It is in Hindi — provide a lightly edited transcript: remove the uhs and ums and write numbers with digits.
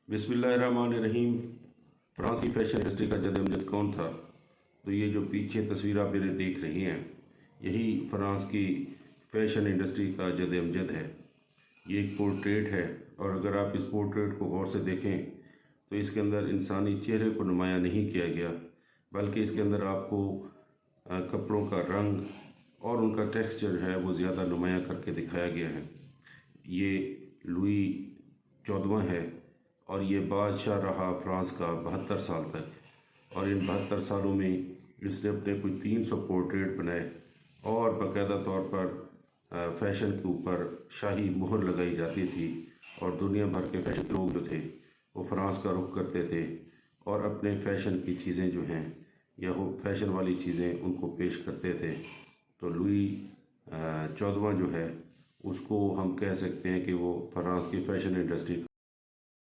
बिस्मिल्लाहिर्रहमानिर्रहीम। फ्रांस की फैशन इंडस्ट्री का जद-ए-अमजद कौन था? तो ये जो पीछे तस्वीर आप मेरे देख रही हैं, यही फ्रांस की फैशन इंडस्ट्री का जद-ए-अमजद है। ये एक पोर्ट्रेट है, और अगर आप इस पोर्ट्रेट को गौर से देखें तो इसके अंदर इंसानी चेहरे को नुमायाँ नहीं किया गया, बल्कि इसके अंदर आपको कपड़ों का रंग और उनका टेक्सचर है वो ज़्यादा नुमायाँ करके दिखाया गया है। ये लुई 14वां है और ये बादशाह रहा फ्रांस का 72 साल तक, और इन 72 सालों में इसने अपने कोई 300 पोर्ट्रेट बनाए, और बाकायदा तौर पर फैशन के ऊपर शाही मुहर लगाई जाती थी, और दुनिया भर के फैशन लोग जो थे वो फ्रांस का रुख करते थे और अपने फैशन की चीज़ें जो हैं या वो फैशन वाली चीज़ें उनको पेश करते थे। तो लुई 14वां जो है उसको हम कह सकते हैं कि वो फ्रांस की फैशन इंडस्ट्री